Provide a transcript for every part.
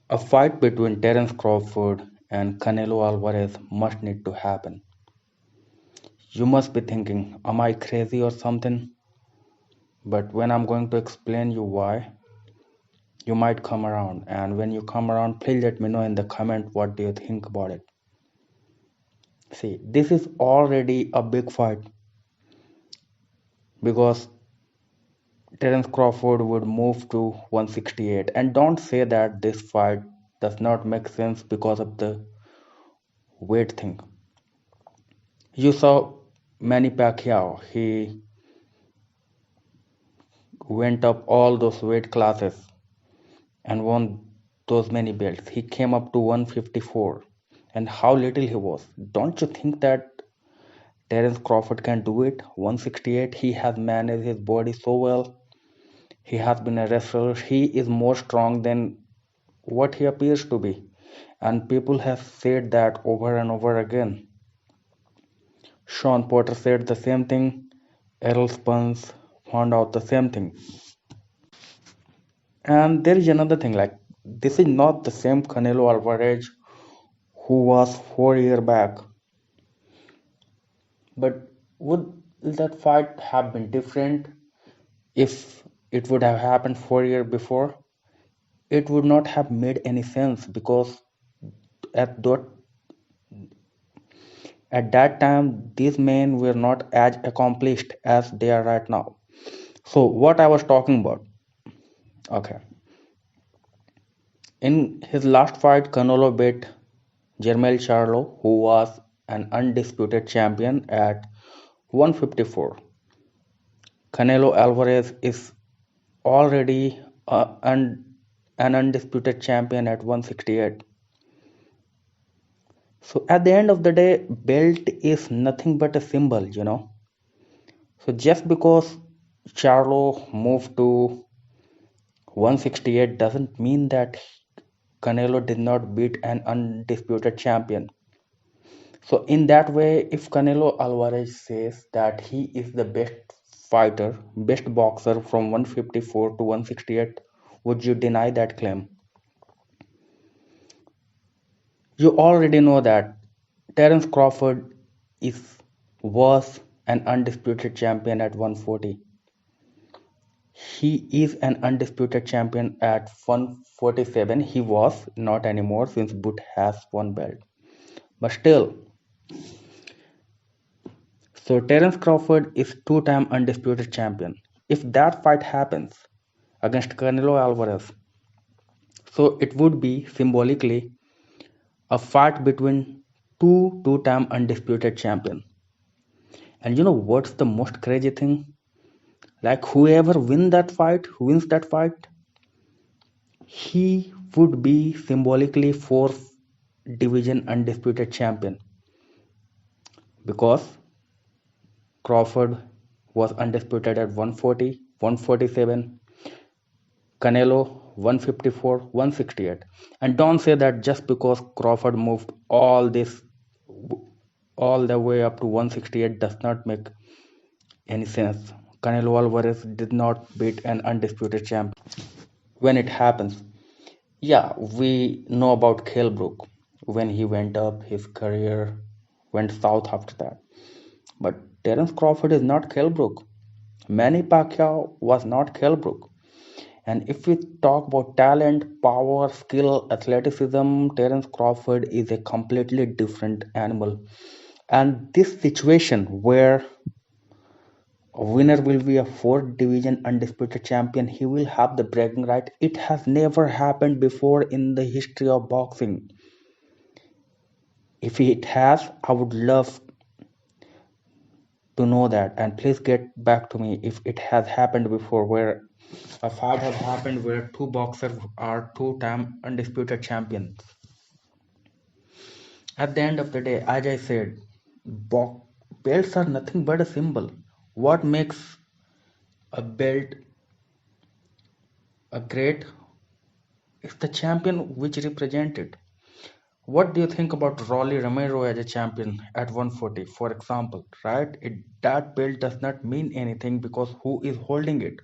A fight between Terence Crawford and Canelo Alvarez must need to happen. You must be thinking, am I crazy or something? But when I'm going to explain you why, you might come around. And when you come around, please let me know in the comment what do you think about it. See, this is already a big fight because Terence Crawford would move to 168. And don't say that this fight does not make sense because of the weight thing. You saw Manny Pacquiao. He went up all those weight classes and won those many belts. He came up to 154. And how little he was. Don't you think that Terence Crawford can do it? 168. He has managed his body so well. He has been a wrestler. He is more strong than what he appears to be. And people have said that over and over again. Sean Porter said the same thing. Errol Spence found out the same thing. And there is another thing, like this is not the same Canelo Alvarez who was 4 years back. But would that fight have been different if it would have happened 4 years before? It would not have made any sense because at that at that time these men were not as accomplished as they are right now. So what I was talking about, okay, in his last fight, Canelo beat Jermel Charlo, who was an undisputed champion at 154. Canelo Alvarez is already an undisputed champion at 168. So at the end of the day, belt is nothing but a symbol. So just because Charlo moved to 168 doesn't mean that Canelo did not beat an undisputed champion. So in that way, if Canelo Alvarez says that he is the best fighter, best boxer from 154 to 168, would you deny that claim? You already know that Terence Crawford was an undisputed champion at 140. He is an undisputed champion at 147. He was not anymore since Boot has one belt. But still, so Terence Crawford is two-time undisputed champion. If that fight happens against Canelo Alvarez, so it would be symbolically a fight between two-time undisputed champion. And you know what's the most crazy thing? Like whoever wins that fight, he would be symbolically fourth division undisputed champion because Crawford was undisputed at 140, 147, Canelo 154, 168. And don't say that just because Crawford moved all the way up to 168 does not make any sense. Canelo Alvarez did not beat an undisputed champion. When it happens, yeah, we know about Brook. When he went up, his career went south after that. But Terence Crawford is not Brook. Manny Pacquiao was not Brook. And if we talk about talent, power, skill, athleticism, Terence Crawford is a completely different animal. And this situation where a winner will be a fourth division undisputed champion, he will have the bragging right. It has never happened before in the history of boxing. If it has, I would love to know that, and please get back to me if it has happened before where a fight has happened where two boxers are two-time undisputed champions. At the end of the day, as I said, belts are nothing but a symbol. What makes a belt a great is the champion which represents it. What do you think about Rolly Romero as a champion at 140, for example, right? That belt does not mean anything because who is holding it,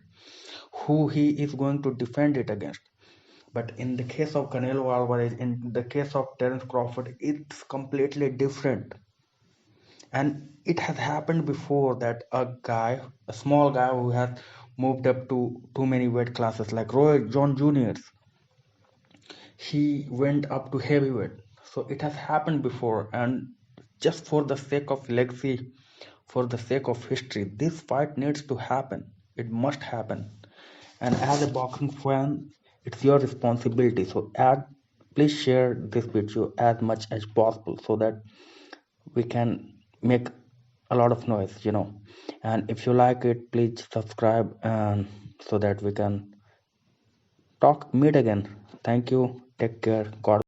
who he is going to defend it against. But in the case of Canelo Alvarez, in the case of Terence Crawford, it's completely different. And it has happened before that a small guy who has moved up to too many weight classes, like Roy John Jr., he went up to heavyweight. So it has happened before, and just for the sake of legacy, for the sake of history, this fight needs to happen. It must happen. And as a boxing fan, it's your responsibility. So please share this video as much as possible so that we can make a lot of noise. And if you like it, please subscribe, and so that we can meet again. Thank you. Take care. God